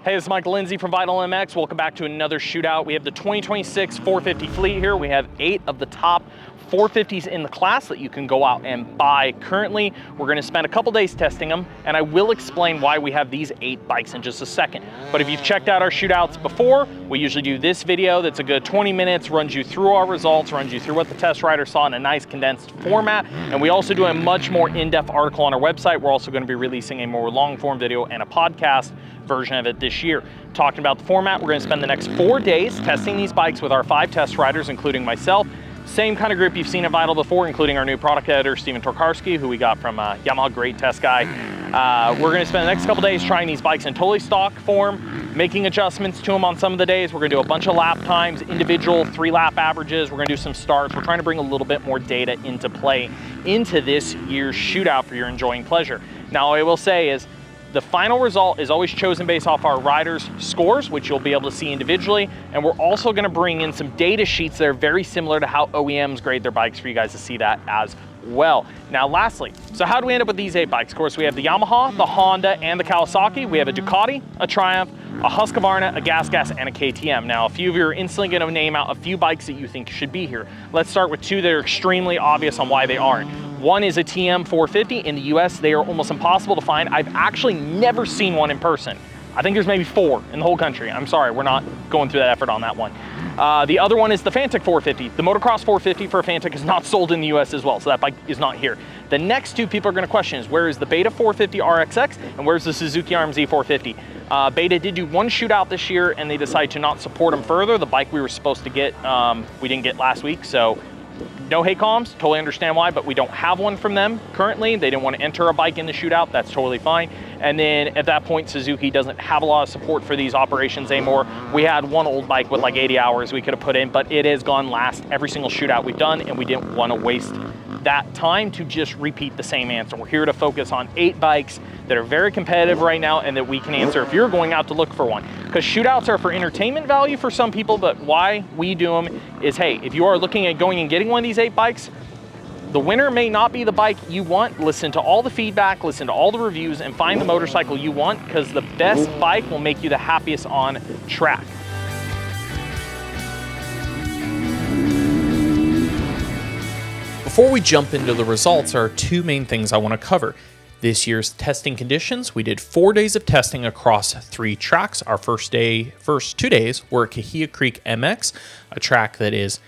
Hey, this is Michael Lindsay from Vital MX. Welcome back to another shootout. We have the 2026 450 fleet here. We have 8 of the top 450s in the class that you can go out and buy. Currently, we're gonna spend a couple days testing them, and I will explain why we have these 8 bikes in just a second. But if you've checked out our shootouts before, we usually do this video that's a good 20 minutes, runs you through our results, runs you through what the test rider saw in a nice condensed format. And we also do a much more in-depth article on our website. We're also gonna be releasing a more long-form video and a podcast version of it this year. Talking about the format, we're gonna spend the next 4 days testing these bikes with our 5 test riders, including myself. Same kind of group you've seen at Vital before, including our new product editor, Steven Torkarski, who we got from Yamaha, great test guy. We're gonna spend the next couple days trying these bikes in totally stock form, making adjustments to them on some of the days. We're gonna do a bunch of lap times, individual 3-lap averages. We're gonna do some starts. We're trying to bring a little bit more data into play into this year's shootout for your enjoying pleasure. Now, what I will say is, the final result is always chosen based off our riders' scores, which you'll be able to see individually. And we're also gonna bring in some data sheets that are very similar to how OEMs grade their bikes for you guys to see that as well. Now, lastly, so how do we end up with these 8 bikes? Of course, we have the Yamaha, the Honda, and the Kawasaki. We have a Ducati, a Triumph, a Husqvarna, a GasGas, and a KTM. Now, a few of you are instantly gonna name out a few bikes that you think should be here. Let's start with 2 that are extremely obvious on why they aren't. One is a TM450. In the US, they are almost impossible to find. I've actually never seen one in person. I think there's maybe 4 in the whole country. I'm sorry, we're not going through that effort on that one. The other one is the Fantic 450. The motocross 450 for a Fantic is not sold in the US as well, so that bike is not here. The next 2 people are gonna question is, where is the Beta 450 RXX and where's the Suzuki RMZ 450? Beta did do 1 shootout this year and they decided to not support them further. The bike we were supposed to get, we didn't get last week, so no hate comms, totally understand why, but we don't have one from them currently. They didn't want to enter a bike in the shootout, that's totally fine. And then at that point, Suzuki doesn't have a lot of support for these operations anymore. We had one old bike with like 80 hours we could have put in, but it has gone last every single shootout we've done, and we didn't want to waste that time to just repeat the same answer. We're here to focus on 8 bikes that are very competitive right now and that we can answer if you're going out to look for one. Because shootouts are for entertainment value for some people, but why we do them is, hey, if you are looking at going and getting one of these 8 bikes, the winner may not be the bike you want. Listen to all the feedback, listen to all the reviews, and find the motorcycle you want, because the best bike will make you the happiest on track. Before we jump into the results, there are 2 main things I want to cover. This year's testing conditions. We did 4 days of testing across 3 tracks. Our first 2 days were at Kahia Creek MX, a track that is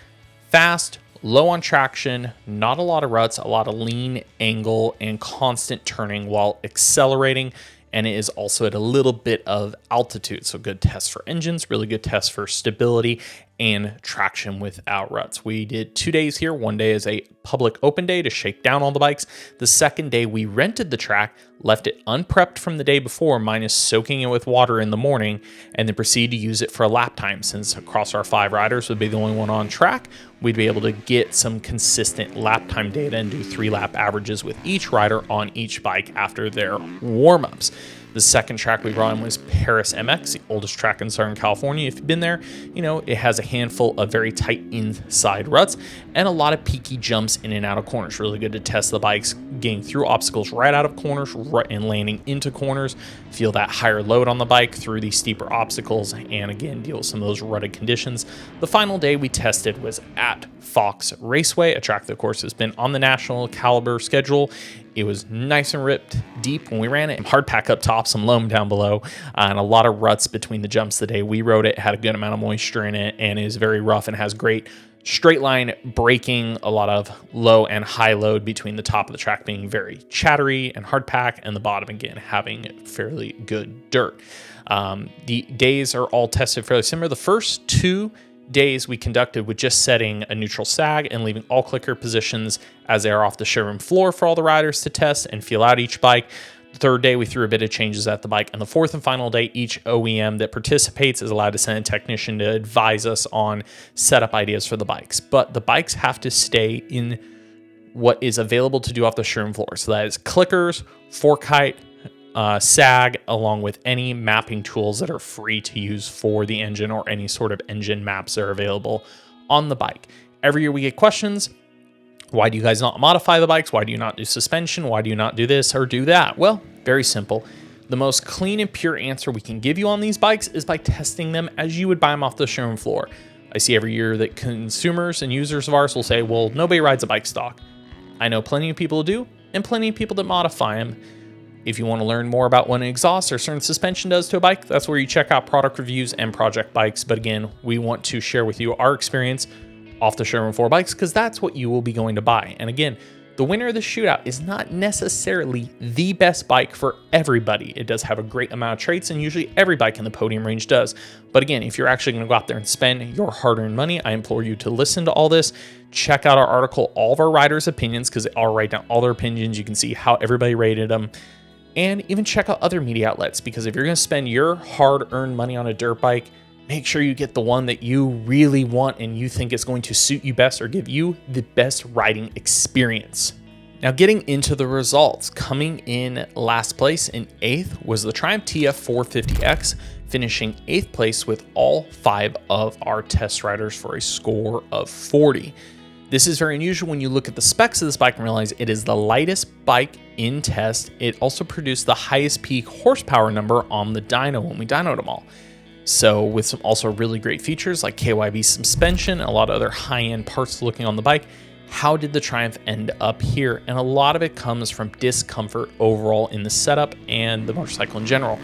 fast, low on traction, not a lot of ruts, a lot of lean angle, and constant turning while accelerating. And it is also at a little bit of altitude. So good test for engines, really good test for stability and traction without ruts. We did 2 days here. 1 day is a public open day to shake down all the bikes. The second day we rented the track, left it unprepped from the day before, minus soaking it with water in the morning, and then proceeded to use it for a lap time. Since across our 5 riders would be the only one on track, we'd be able to get some consistent lap time data and do 3-lap averages with each rider on each bike after their warm-ups. The second track we brought in was Paris MX, the oldest track in Southern California. If you've been there, you know, it has a handful of very tight inside ruts and a lot of peaky jumps in and out of corners. Really good to test the bikes, getting through obstacles right out of corners and landing into corners. Feel that higher load on the bike through these steeper obstacles, and again, deal with some of those rutted conditions. The final day we tested was at Fox Raceway, a track that, of course, has been on the national caliber schedule. It was nice and ripped deep when we ran it. Hard pack up top, some loam down below, and a lot of ruts between the jumps the day we rode it. Had a good amount of moisture in it and is very rough and has great straight line braking, a lot of low and high load between the top of the track being very chattery and hard pack, and the bottom again having fairly good dirt. The days are all tested fairly similar. The first 2 days we conducted with just setting a neutral sag and leaving all clicker positions as they are off the showroom floor for all the riders to test and feel out each bike. The third day we threw a bit of changes at the bike, and the fourth and final day each OEM that participates is allowed to send a technician to advise us on setup ideas for the bikes. But the bikes have to stay in what is available to do off the showroom floor. So that is clickers, fork height, sag, along with any mapping tools that are free to use for the engine or any sort of engine maps that are available on the bike. Every year we get questions. Why do you guys not modify the bikes? Why do you not do suspension? Why do you not do this or do that? Well, very simple. The most clean and pure answer we can give you on these bikes is by testing them as you would buy them off the showroom floor. I see every year that consumers and users of ours will say, well, nobody rides a bike stock. I know plenty of people who do, and plenty of people that modify them. If you want to learn more about what an exhaust or certain suspension does to a bike, that's where you check out product reviews and project bikes. But again, we want to share with you our experience off the showroom floor bikes because that's what you will be going to buy. And again, the winner of the Shootout is not necessarily the best bike for everybody. It does have a great amount of traits, and usually every bike in the podium range does. But again, if you're actually going to go out there and spend your hard-earned money, I implore you to listen to all this. Check out our article, all of our riders' opinions, because I'll write down all their opinions. You can see how everybody rated them. And even check out other media outlets, because if you're going to spend your hard-earned money on a dirt bike, make sure you get the one that you really want and you think is going to suit you best or give you the best riding experience. Now, getting into the results, coming in last place in 8th was the Triumph TF450X, finishing 8th place with all 5 of our test riders for a score of 40. This is very unusual when you look at the specs of this bike and realize it is the lightest bike in test. It also produced the highest peak horsepower number on the dyno when we dynoed them all. So with some also really great features like KYB suspension, a lot of other high-end parts looking on the bike, how did the Triumph end up here? And a lot of it comes from discomfort overall in the setup and the motorcycle in general.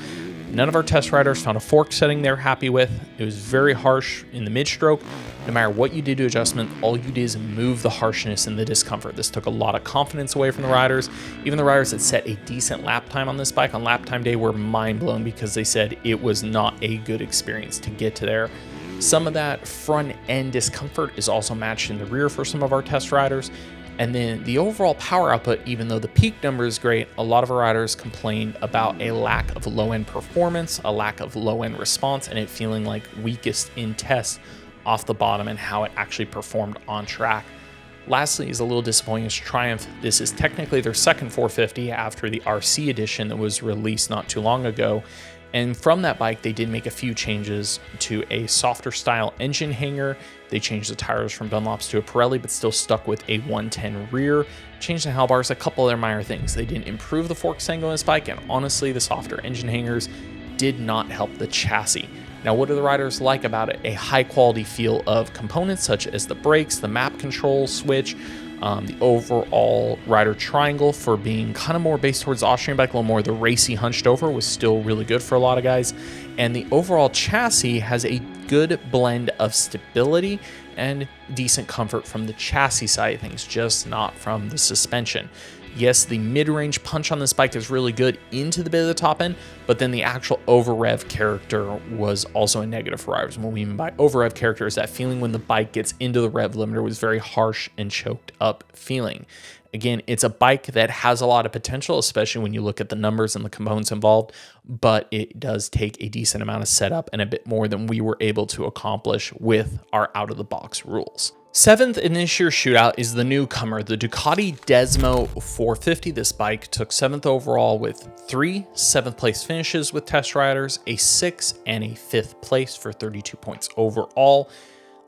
None of our test riders found a fork setting they're happy with. It was very harsh in the mid-stroke. No matter what you did to adjustment, all you did is move the harshness and the discomfort. This took a lot of confidence away from the riders. Even the riders that set a decent lap time on this bike on lap time day were mind blown because they said it was not a good experience to get to there. Some of that front end discomfort is also matched in the rear for some of our test riders. And then the overall power output, even though the peak number is great, a lot of our riders complained about a lack of low-end performance, a lack of low-end response, and it feeling like weakest in test off the bottom and how it actually performed on track. Lastly is a little disappointing is Triumph. This is technically their second 450 after the RC edition that was released not too long ago. And from that bike, they did make a few changes to a softer style engine hanger. They changed the tires from Dunlops to a Pirelli, but still stuck with a 110 rear. Changed the handlebars, a couple other minor things. They didn't improve the fork angle on this bike, and honestly, the softer engine hangers did not help the chassis. Now, what do the riders like about it? A high quality feel of components such as the brakes, the map control switch, the overall rider triangle for being kind of more based towards the Austrian bike, a little more the racy hunched over was still really good for a lot of guys. And the overall chassis has a good blend of stability and decent comfort from the chassis side of things, just not from the suspension. Yes, the mid-range punch on this bike is really good into the bit of the top end, but then the actual over-rev character was also a negative for riders. And what we mean by over-rev character is that feeling when the bike gets into the rev limiter was very harsh and choked up feeling. Again, it's a bike that has a lot of potential, especially when you look at the numbers and the components involved, but it does take a decent amount of setup and a bit more than we were able to accomplish with our out-of-the-box rules. 7th in this year's Shootout is the newcomer, the Ducati Desmo450. This bike took 7th overall with 3 7th place finishes with test riders, a 6th and a 5th place for 32 points overall.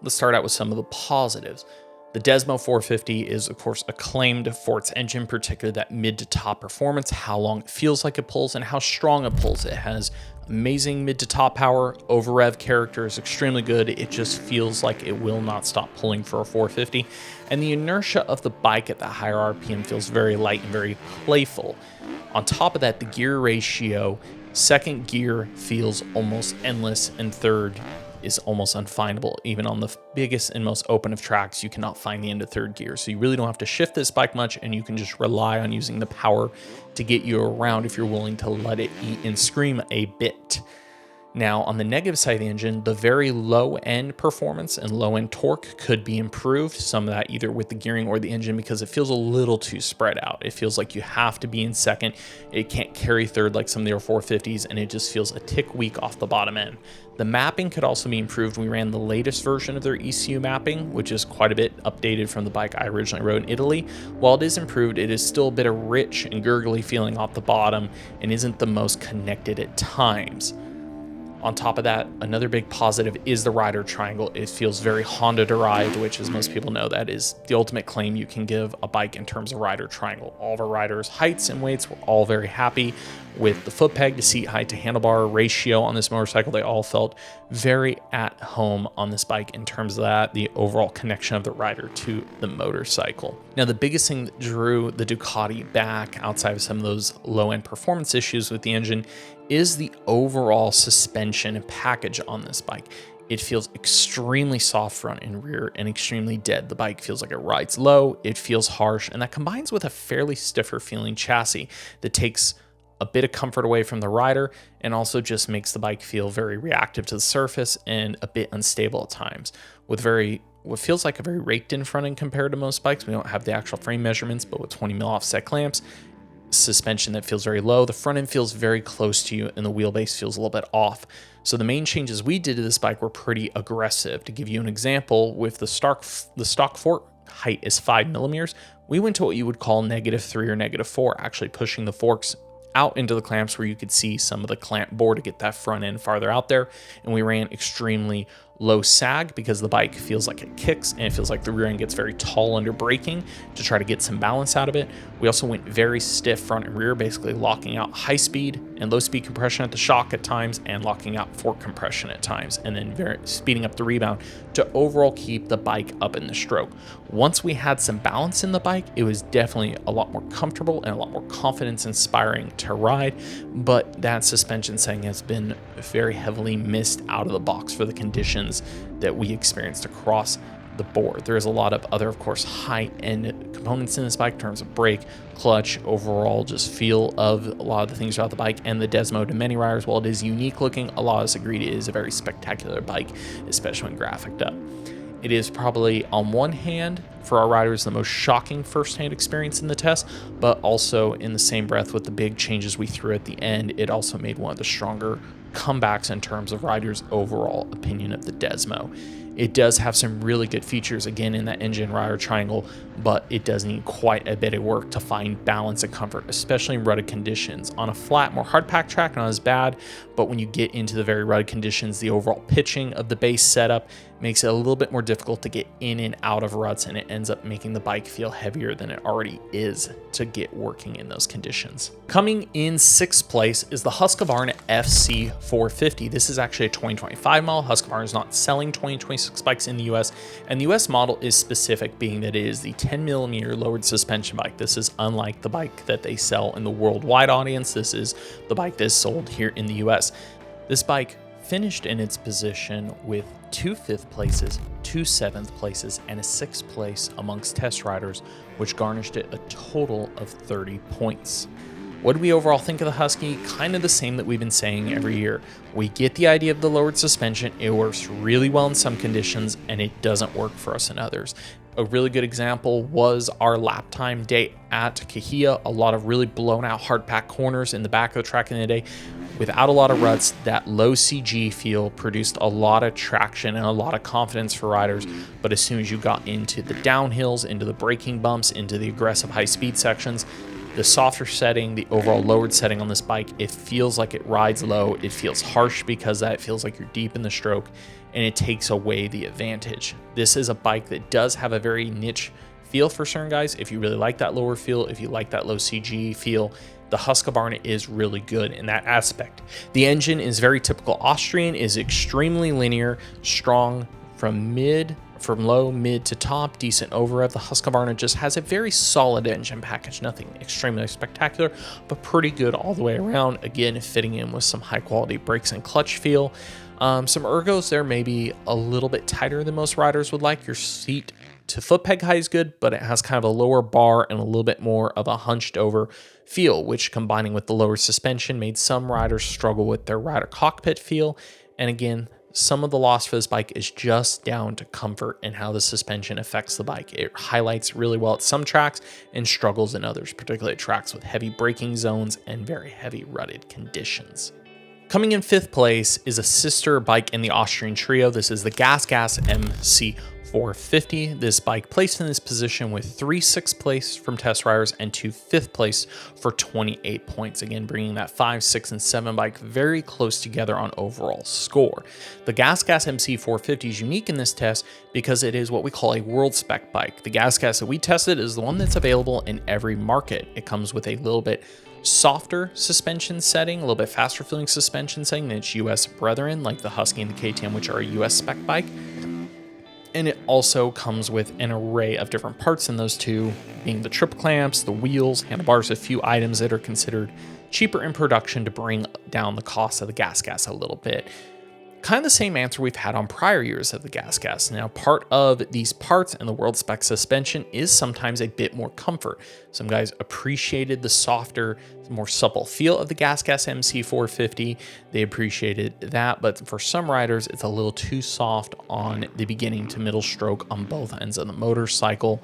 Let's start out with some of the positives. The Desmo450 is, of course, acclaimed for its engine, particularly that mid to top performance, how long it feels like it pulls and how strong it pulls. It has amazing mid to top power, over rev character is extremely good. It just feels like it will not stop pulling for a 450. And the inertia of the bike at the higher RPM feels very light and very playful. On top of that, the gear ratio, second gear feels almost endless and third is almost unfindable. Even on the biggest and most open of tracks, you cannot find the end of third gear. So you really don't have to shift this bike much, and you can just rely on using the power to get you around if you're willing to let it eat and scream a bit. Now, on the negative side of the engine, the very low-end performance and low-end torque could be improved. Some of that either with the gearing or the engine, because it feels a little too spread out. It feels like you have to be in second. It can't carry third like some of the other 450s, and it just feels a tick weak off the bottom end. The mapping could also be improved. We ran the latest version of their ECU mapping, which is quite a bit updated from the bike I originally rode in Italy. While it is improved, it is still a bit of rich and gurgly feeling off the bottom and isn't the most connected at times. On top of that, another big positive is the rider triangle. It feels very Honda derived, which, as most people know, that is the ultimate claim you can give a bike in terms of rider triangle. All of our riders' heights and weights were all very happy with the foot peg to seat height to handlebar ratio on this motorcycle. They all felt very at home on this bike in terms of that, the overall connection of the rider to the motorcycle. Now, the biggest thing that drew the Ducati back outside of some of those low-end performance issues with the engine is the overall suspension and package on this bike. It feels extremely soft front and rear and extremely dead. The bike feels like it rides low, it feels harsh, and that combines with a fairly stiffer feeling chassis that takes a bit of comfort away from the rider and also just makes the bike feel very reactive to the surface and a bit unstable at times. With what feels like a very raked in front end compared to most bikes. We don't have the actual frame measurements, but with 20 mil offset clamps, suspension that feels very low, the front end feels very close to you, and the wheelbase feels a little bit off. So the main changes we did to this bike were pretty aggressive. To give you an example, with the stock fork height is 5 millimeters, we went to what you would call -3 or -4, actually pushing the forks out into the clamps where you could see some of the clamp bore to get that front end farther out there. And we ran extremely low sag because the bike feels like it kicks and it feels like the rear end gets very tall under braking to try to get some balance out of it. We also went very stiff front and rear, basically locking out high speed and low speed compression at the shock at times and locking out fork compression at times, and then speeding up the rebound to overall keep the bike up in the stroke. Once we had some balance in the bike, it was definitely a lot more comfortable and a lot more confidence inspiring to ride, but that suspension setting has been very heavily missed out of the box for the conditions that we experienced across the board. There's a lot of other, of course, high-end components in this bike in terms of brake, clutch, overall just feel of a lot of the things about the bike. And the Desmo, to many riders, while it is unique looking, a lot of us agreed it is a very spectacular bike, especially when graphicked up. It is probably, on one hand, for our riders, the most shocking first-hand experience in the test, but also in the same breath with the big changes we threw at the end, it also made one of the stronger comebacks in terms of riders' overall opinion of the Desmo. It does have some really good features, again, in that engine rider triangle, but it does need quite a bit of work to find balance and comfort, especially in rutted conditions. On a flat, more hard-packed track, not as bad, but when you get into the very rutted conditions, the overall pitching of the base setup makes it a little bit more difficult to get in and out of ruts, and it ends up making the bike feel heavier than it already is to get working in those conditions. Coming in 6th place is the Husqvarna FC 450. This is actually a 2025 model. Husqvarna is not selling 2026 bikes in the US, and the US model is specific, being that it is the 10 millimeter lowered suspension bike. This is unlike the bike that they sell in the worldwide audience. This is the bike that is sold here in the US. This bike finished in its position with 2 5th places, 2 7th places, and a 6th place amongst test riders, which garnished it a total of 30 points. What do we overall think of the Husky? Kind of the same that we've been saying every year. We get the idea of the lowered suspension. It works really well in some conditions, and it doesn't work for us in others. A really good example was our lap time day at Kahia. A lot of really blown out hard pack corners in the back of the track in the day. Without a lot of ruts, that low CG feel produced a lot of traction and a lot of confidence for riders. But as soon as you got into the downhills, into the braking bumps, into the aggressive high speed sections, the softer setting, the overall lowered setting on this bike, it feels like it rides low. It feels harsh because that it feels like you're deep in the stroke, and it takes away the advantage. This is a bike that does have a very niche feel for certain guys. If you really like that lower feel, if you like that low CG feel, the Husqvarna is really good in that aspect. The engine is very typical Austrian, is extremely linear, strong from low, mid to top, decent over rev. The Husqvarna just has a very solid engine package, nothing extremely spectacular, but pretty good all the way around. Again, fitting in with some high quality brakes and clutch feel. Some ergos there may be a little bit tighter than most riders would like. Your seat to foot peg height is good, but it has kind of a lower bar and a little bit more of a hunched over feel, which combining with the lower suspension made some riders struggle with their rider cockpit feel. And again, some of the loss for this bike is just down to comfort and how the suspension affects the bike. It highlights really well at some tracks and struggles in others, particularly at tracks with heavy braking zones and very heavy rutted conditions. Coming in 5th place is a sister bike in the Austrian trio. This is the GasGas MC MX450. This bike placed in this position with 3 6th place from test riders and 2 5th place for 28 points. Again, bringing that 5, 6, and 7 bike very close together on overall score. The GasGas MC 450 is unique in this test because it is what we call a world spec bike. The GasGas that we tested is the one that's available in every market. It comes with a little bit softer suspension setting, a little bit faster feeling suspension setting than its US brethren like the Husky and the KTM, which are a US spec bike. And it also comes with an array of different parts in those two, being the trip clamps, the wheels, handlebars, a few items that are considered cheaper in production to bring down the cost of the GasGas a little bit. Kind of the same answer we've had on prior years of the GasGas. Now, part of these parts and the world spec suspension is sometimes a bit more comfort. Some guys appreciated the softer, more supple feel of the GasGas MC 450. They appreciated that, but for some riders, it's a little too soft on the beginning to middle stroke on both ends of the motorcycle.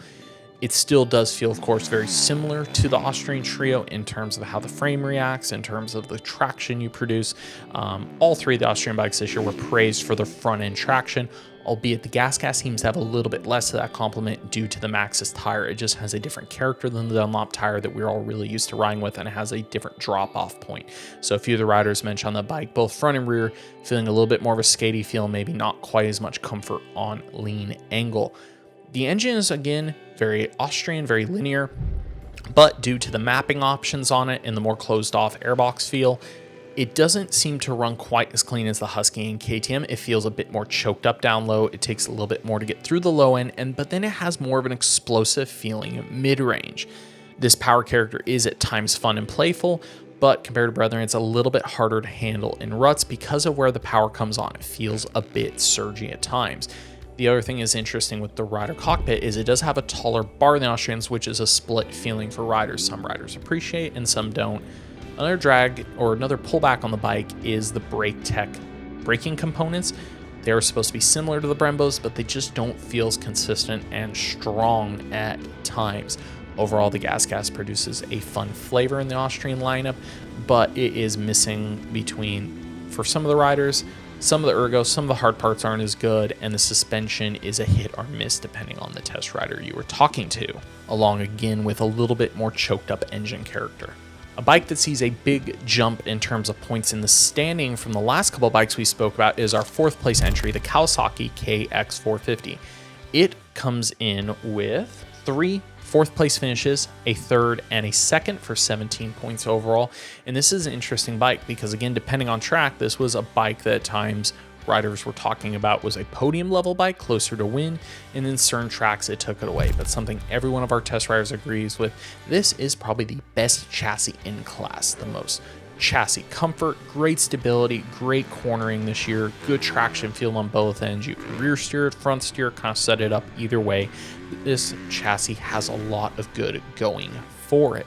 It still does feel, of course, very similar to the Austrian Trio in terms of how the frame reacts, in terms of the traction you produce. All three of the Austrian bikes this year were praised for their front-end traction, albeit the GasGas seems to have a little bit less of that compliment due to the Maxxis tire. It just has a different character than the Dunlop tire that we're all really used to riding with, and it has a different drop-off point. So a few of the riders mentioned on the bike, both front and rear, feeling a little bit more of a skatey feel, maybe not quite as much comfort on lean angle. The engine is, again, very Austrian, very linear, but due to the mapping options on it and the more closed off airbox feel, it doesn't seem to run quite as clean as the Husky and KTM. It feels a bit more choked up down low. It takes a little bit more to get through the low end, but then it has more of an explosive feeling mid-range. This power character is at times fun and playful, but compared to Brethren, it's a little bit harder to handle in ruts because of where the power comes on. It feels a bit surgy at times. The other thing is interesting with the rider cockpit is it does have a taller bar than Austrians, which is a split feeling for riders. Some riders appreciate and some don't. Another drag or another pullback on the bike is the brake tech braking components. They are supposed to be similar to the Brembos, but they just don't feel as consistent and strong at times. Overall, the GasGas produces a fun flavor in the Austrian lineup, but it is missing between, for some of the riders, some of the ergo, some of the hard parts aren't as good, and the suspension is a hit or miss depending on the test rider you were talking to, along again with a little bit more choked up engine character. A bike that sees a big jump in terms of points in the standing from the last couple of bikes we spoke about is our 4th place entry, the Kawasaki KX450. It comes in with 3 4th place finishes, a 3rd and a 2nd for 17 points overall. And this is an interesting bike because, again, depending on track, this was a bike that at times riders were talking about was a podium level bike closer to win, and then certain tracks it took it away. But something every one of our test riders agrees with, this is probably the best chassis in class, the most chassis comfort, great stability, great cornering this year, good traction feel on both ends. You can rear steer it, front steer, kind of set it up either way. This chassis has a lot of good going for it.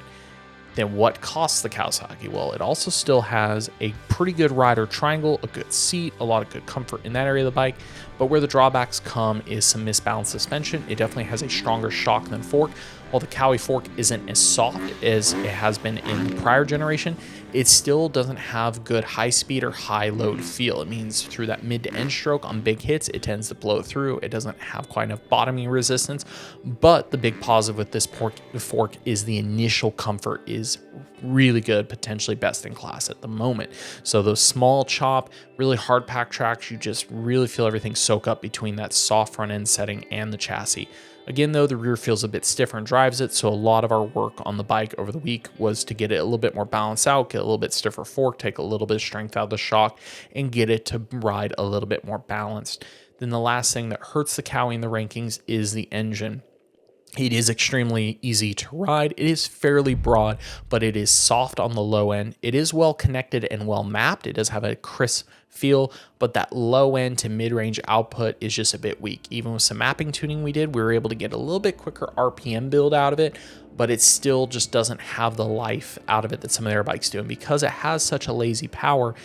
Then what costs the Kawasaki? Well, it also still has a pretty good rider triangle, a good seat, a lot of good comfort in that area of the bike. But where the drawbacks come is some misbalanced suspension. It definitely has a stronger shock than fork. While the Kawi fork isn't as soft as it has been in the prior generation, it still doesn't have good high speed or high load feel. It means through that mid to end stroke on big hits, it tends to blow through. It doesn't have quite enough bottoming resistance. But the big positive with this fork is the initial comfort is really good, potentially best in class at the moment. So those small chop, really hard pack tracks, you just really feel everything soak up between that soft front end setting and the chassis. Again, though, the rear feels a bit stiffer and drives it, so a lot of our work on the bike over the week was to get it a little bit more balanced out, get a little bit stiffer fork, take a little bit of strength out of the shock, and get it to ride a little bit more balanced. Then the last thing that hurts the Kawi in the rankings is the engine. It is extremely easy to ride. It is fairly broad, but it is soft on the low end. It is well connected and well mapped. It does have a crisp feel, but that low end to mid-range output is just a bit weak. Even with some mapping tuning we did, we were able to get a little bit quicker RPM build out of it, but it still just doesn't have the life out of it that some of their bikes do. And because it has such a lazy power,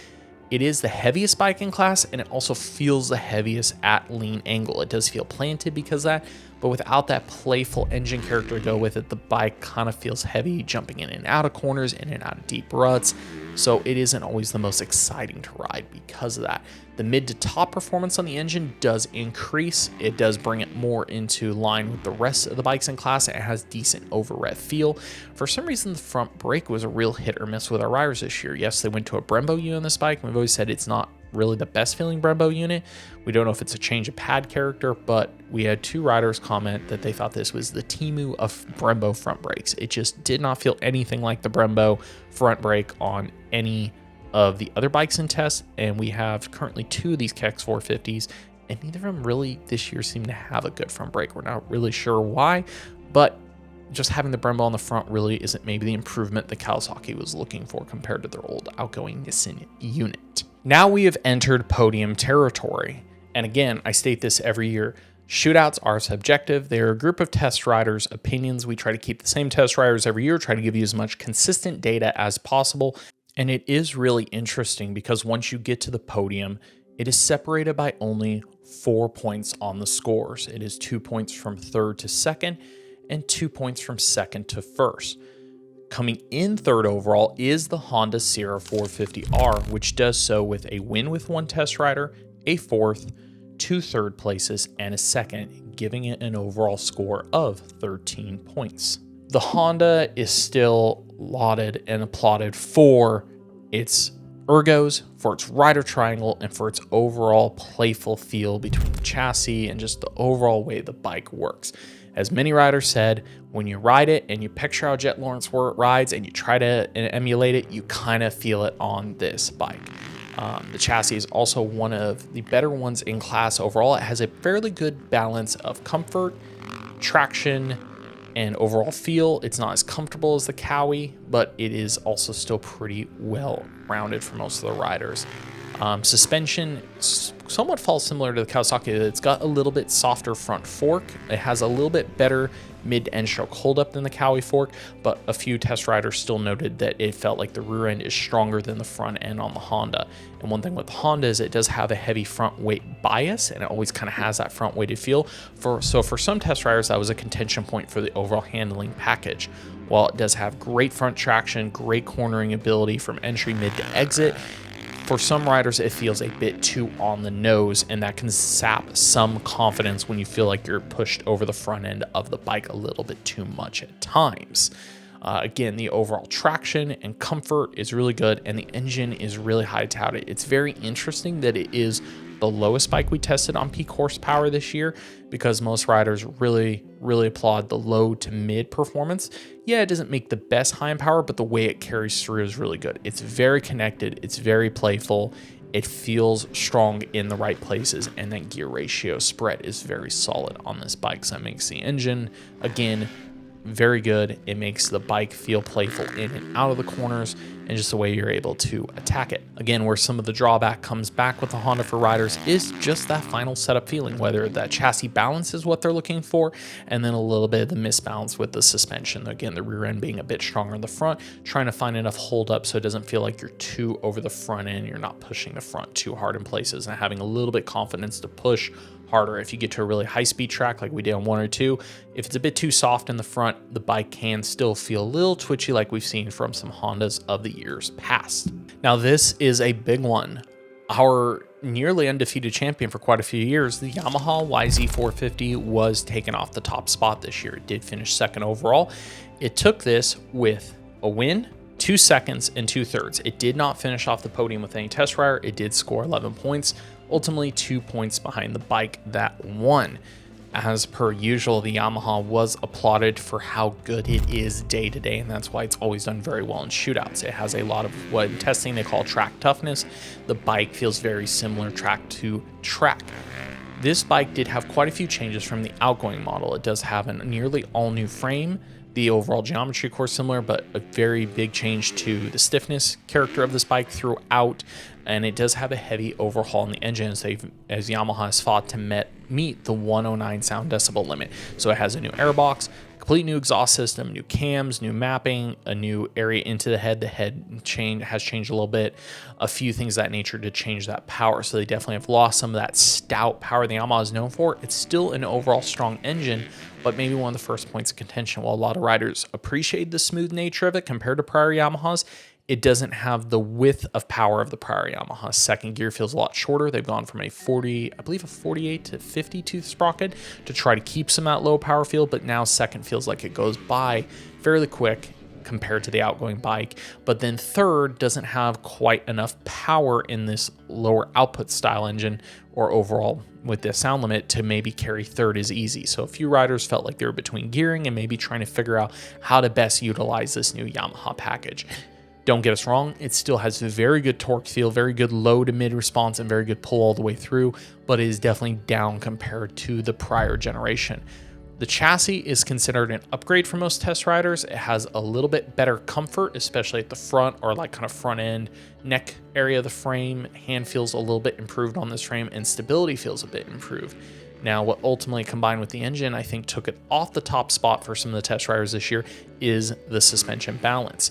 it is the heaviest bike in class, and it also feels the heaviest at lean angle. It does feel planted because of that, but without that playful engine character to go with it, the bike kind of feels heavy, jumping in and out of corners, in and out of deep ruts. So it isn't always the most exciting to ride because of that. The mid to top performance on the engine does increase. It does bring it more into line with the rest of the bikes in class. It has decent over-rev feel. For some reason, the front brake was a real hit or miss with our riders this year. Yes, they went to a Brembo unit on this bike. We've always said it's not really the best feeling Brembo unit. We don't know if it's a change of pad character, but we had 2 riders comment that they thought this was the Temu of Brembo front brakes. It just did not feel anything like the Brembo front brake on any of the other bikes in test, and we have currently 2 of these KX450s, and neither of them really this year seem to have a good front brake. We're not really sure why, but just having the Brembo on the front really isn't maybe the improvement that Kawasaki was looking for compared to their old outgoing Nissan unit. Now we have entered podium territory. And again, I state this every year, shootouts are subjective. They're a group of test riders' opinions. We try to keep the same test riders every year, try to give you as much consistent data as possible. And it is really interesting because once you get to the podium, it is separated by only 4 points on the scores. It is 2 points from third to second and 2 points from second to first. Coming in third overall is the Honda CRF450R, which does so with a win with 1 test rider, a 4th, 2 third places, and a 2nd, giving it an overall score of 13 points. The Honda is still lauded and applauded for its ergos, for its rider triangle, and for its overall playful feel between the chassis and just the overall way the bike works. As many riders said, when you ride it and you picture how Jet Lawrence rides and you try to emulate it, you kind of feel it on this bike. The chassis is also one of the better ones in class overall. It has a fairly good balance of comfort, traction, and overall feel. It's not as comfortable as the Kawi, but it is also still pretty well rounded for most of the riders. Suspension somewhat falls similar to the Kawasaki. It's got a little bit softer front fork. It has a little bit better mid to end stroke holdup than the Kawi fork, but a few test riders still noted that it felt like the rear end is stronger than the front end on the Honda. And one thing with the Honda is it does have a heavy front weight bias, and it always kind of has that front weighted feel. So for some test riders, that was a contention point for the overall handling package. While it does have great front traction, great cornering ability from entry, mid to exit, for some riders, it feels a bit too on the nose, and that can sap some confidence when you feel like you're pushed over the front end of the bike a little bit too much at times. Again, the overall traction and comfort is really good, and the engine is really high touted. It's very interesting that it is the lowest bike we tested on peak horsepower this year, because most riders really applaud the low to mid performance. Yeah, it doesn't make the best high end power, but the way it carries through is really good. It's very connected, it's very playful, it feels strong in the right places, and that gear ratio spread is very solid on this bike. So that makes the engine, again, very good. It makes the bike feel playful in and out of the corners, and just the way you're able to attack it. Again, where some of the drawback comes back with the Honda for riders is just that final setup feeling, whether that chassis balance is what they're looking for, and then a little bit of the misbalance with the suspension. Again, the rear end being a bit stronger in the front, trying to find enough hold up so it doesn't feel like you're too over the front end, you're not pushing the front too hard in places, and having a little bit confidence to push harder. If you get to a really high speed track like we did on 1 or 2, if it's a bit too soft in the front, the bike can still feel a little twitchy like we've seen from some Hondas of the years past. Now this is a big one. Our nearly undefeated champion for quite a few years, the Yamaha YZ450, was taken off the top spot this year. It did finish 2nd overall. It took this with a win, 2 seconds, and 2 thirds. It did not finish off the podium with any test rider. It did score 11 points. Ultimately 2 points behind the bike that won. As per usual, the Yamaha was applauded for how good it is day to day, and that's why it's always done very well in shootouts. It has a lot of what in testing they call track toughness. The bike feels very similar track to track. This bike did have quite a few changes from the outgoing model. It does have a nearly all new frame. The overall geometry core similar, but a very big change to the stiffness character of this bike throughout. and it does have a heavy overhaul in the engine as Yamaha has fought to meet the 109 sound decibel limit. So it has a new airbox, complete new exhaust system, new cams, new mapping, a new area into the head. The head has changed a little bit, a few things of that nature to change that power. So they definitely have lost some of that stout power the Yamaha is known for. It's still an overall strong engine, but maybe one of the first points of contention. While a lot of riders appreciate the smooth nature of it compared to prior Yamahas, it doesn't have the width of power of the prior Yamaha. Second gear feels a lot shorter. They've gone from a 48 to 50 tooth sprocket to try to keep some of that low power feel, but now second feels like it goes by fairly quick compared to the outgoing bike. But then third doesn't have quite enough power in this lower output style engine or overall with the sound limit to maybe carry third as easy. So a few riders felt like they were between gearing and maybe trying to figure out how to best utilize this new Yamaha package. Don't get us wrong, it still has a very good torque feel, very good low to mid response, and very good pull all the way through, but it is definitely down compared to the prior generation. The chassis is considered an upgrade for most test riders. It has a little bit better comfort, especially at the front or like kind of front end neck area of the frame. Hand feels a little bit improved on this frame, and stability feels a bit improved. Now, what ultimately combined with the engine, I think took it off the top spot for some of the test riders this year is the suspension balance.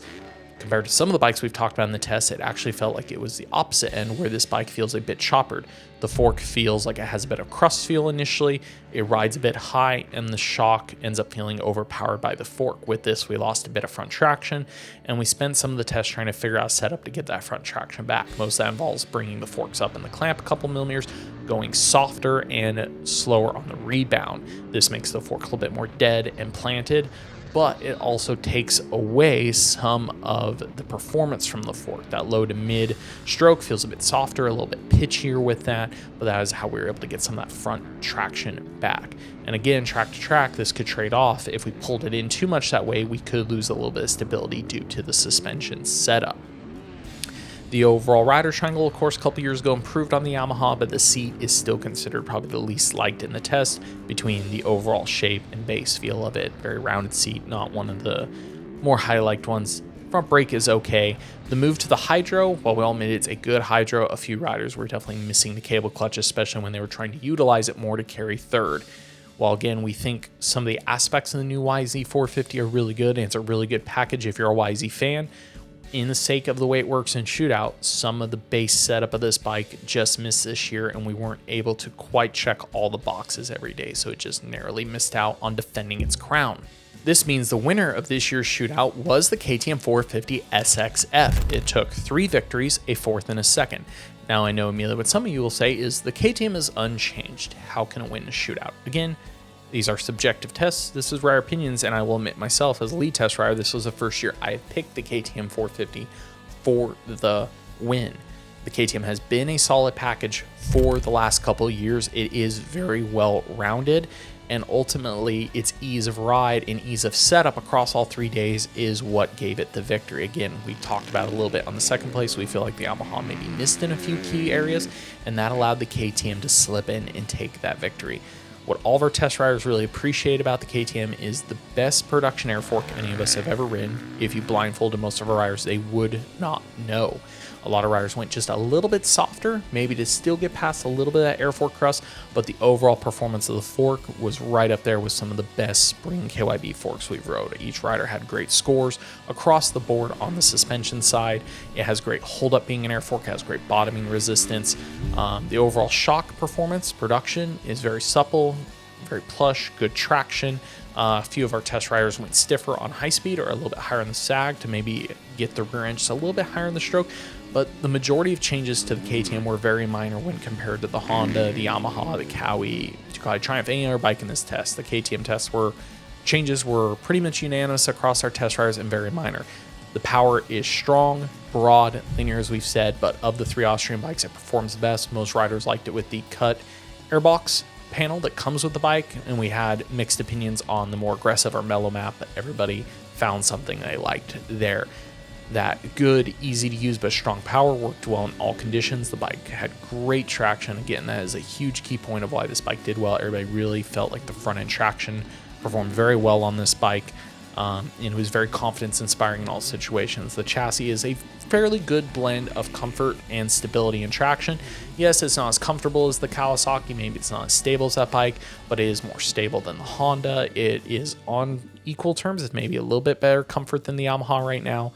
Compared to some of the bikes we've talked about in the test, it actually felt like it was the opposite end, where this bike feels a bit choppered. The fork feels like it has a bit of crust feel initially, it rides a bit high, and the shock ends up feeling overpowered by the fork. With this, we lost a bit of front traction, and we spent some of the test trying to figure out a setup to get that front traction back. Most of that involves bringing the forks up in the clamp a couple millimeters, going softer and slower on the rebound. This makes the fork a little bit more dead and planted, but it also takes away some of the performance from the fork. That low to mid stroke feels a bit softer, a little bit pitchier with that, but that is how we were able to get some of that front traction back. And again, track to track, this could trade off. If we pulled it in too much that way, we could lose a little bit of stability due to the suspension setup. The overall rider triangle, of course, a couple years ago improved on the Yamaha, but the seat is still considered probably the least liked in the test between the overall shape and base feel of it. Very rounded seat, not one of the more high-liked ones. Front brake is okay. The move to the hydro, while we all admit it's a good hydro, a few riders were definitely missing the cable clutch, especially when they were trying to utilize it more to carry third. While again, we think some of the aspects of the new YZ450 are really good, and it's a really good package if you're a YZ fan, in the sake of the way it works in Shootout, some of the base setup of this bike just missed this year, and we weren't able to quite check all the boxes every day, so it just narrowly missed out on defending its crown. This means the winner of this year's Shootout was the KTM 450 SXF. It took 3 victories, a fourth and a second. Now I know, Amelia, what some of you will say is the KTM is unchanged. How can it win a Shootout? Again, these are subjective tests. This is rare opinions, and I will admit myself as a lead test rider, this was the first year I picked the KTM 450 for the win. The KTM has been a solid package for the last couple of years. It is very well rounded, and ultimately its ease of ride and ease of setup across all 3 days is what gave it the victory. Again, we talked about it a little bit on the second place. We feel like the Yamaha maybe missed in a few key areas, and that allowed the KTM to slip in and take that victory. What all of our test riders really appreciate about the KTM is the best production air fork any of us have ever ridden. If you blindfolded most of our riders, they would not know. A lot of riders went just a little bit softer, maybe to still get past a little bit of that air fork crust, but the overall performance of the fork was right up there with some of the best spring KYB forks we've rode. Each rider had great scores across the board on the suspension side. It has great hold up being an air fork, it has great bottoming resistance. The overall shock performance, production is very supple, very plush, good traction. A few of our test riders went stiffer on high speed or a little bit higher on the sag to maybe get the rear end just a little bit higher in the stroke. But the majority of changes to the KTM were very minor when compared to the Honda, the Yamaha, the Kawi, Ducati Triumph, any other bike in this test. The KTM tests changes were pretty much unanimous across our test riders and very minor. The power is strong, broad, linear as we've said, but of the 3 Austrian bikes, it performs the best. Most riders liked it with the cut airbox panel that comes with the bike, and we had mixed opinions on the more aggressive or mellow map, but everybody found something they liked there. That good, easy to use but strong power worked well in all conditions. The bike had great traction. Again, that is a huge key point of why this bike did well. Everybody really felt like the front end traction performed very well on this bike. and was very confidence inspiring in all situations. The chassis is a fairly good blend of comfort and stability and traction. Yes, it's not as comfortable as the Kawasaki, maybe it's not as stable as that bike, but it is more stable than the Honda. It is on equal terms, it's maybe a little bit better comfort than the Yamaha right now.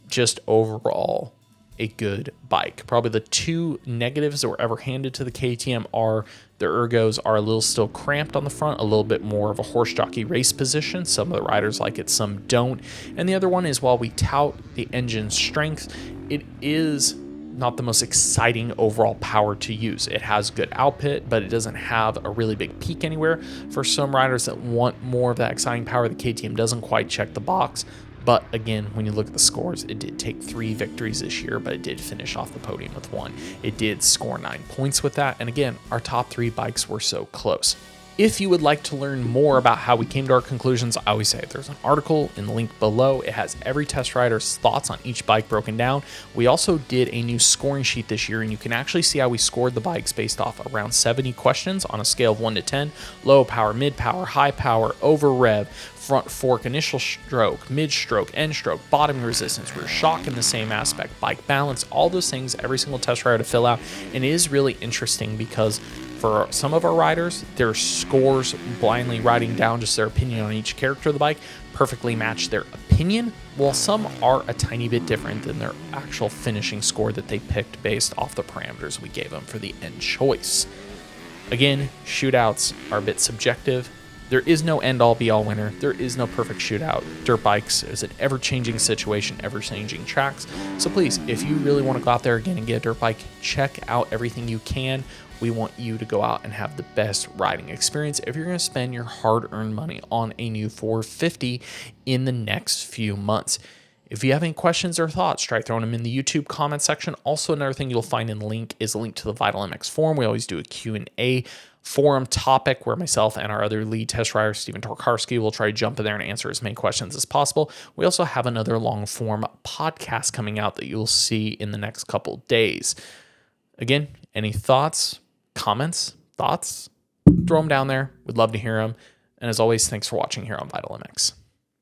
Just overall, a good bike. Probably the two negatives that were ever handed to the KTM are the ergos are a little still cramped on the front, a little bit more of a horse jockey race position. Some of the riders like it, some don't. And the other one is, while we tout the engine strength, it is not the most exciting overall power to use. It has good output, but it doesn't have a really big peak anywhere. For some riders that want more of that exciting power, the KTM doesn't quite check the box. But again, when you look at the scores, it did take 3 victories this year, but it did finish off the podium with 1. It did score 9 points with that. And again, our top 3 bikes were so close. If you would like to learn more about how we came to our conclusions, I always say there's an article in the link below. It has every test rider's thoughts on each bike broken down. We also did a new scoring sheet this year, and you can actually see how we scored the bikes based off around 70 questions on a scale of 1 to 10. Low power, mid power, high power, over rev, front fork, initial stroke, mid stroke, end stroke, bottom resistance, rear shock in the same aspect, bike balance, all those things every single test rider to fill out. And it is really interesting because for some of our riders, their scores, blindly writing down just their opinion on each character of the bike, perfectly match their opinion, while some are a tiny bit different than their actual finishing score that they picked based off the parameters we gave them for the end choice. Again, shootouts are a bit subjective. There is no end-all be-all winner. There is no perfect shootout. Dirt bikes is an ever-changing situation, ever-changing tracks. So please, if you really want to go out there again and get a dirt bike, check out everything you can. We want you to go out and have the best riding experience if you're going to spend your hard-earned money on a new 450 in the next few months. If you have any questions or thoughts, try throwing them in the YouTube comment section. Also, another thing you'll find in the link is a link to the Vital MX forum. We always do a Q&A forum topic where myself and our other lead test rider, Steven Torkarski, will try to jump in there and answer as many questions as possible. We also have another long form podcast coming out that you'll see in the next couple days. Again, any thoughts, comments, thoughts, throw them down there. We'd love to hear them. And as always, thanks for watching here on Vital MX.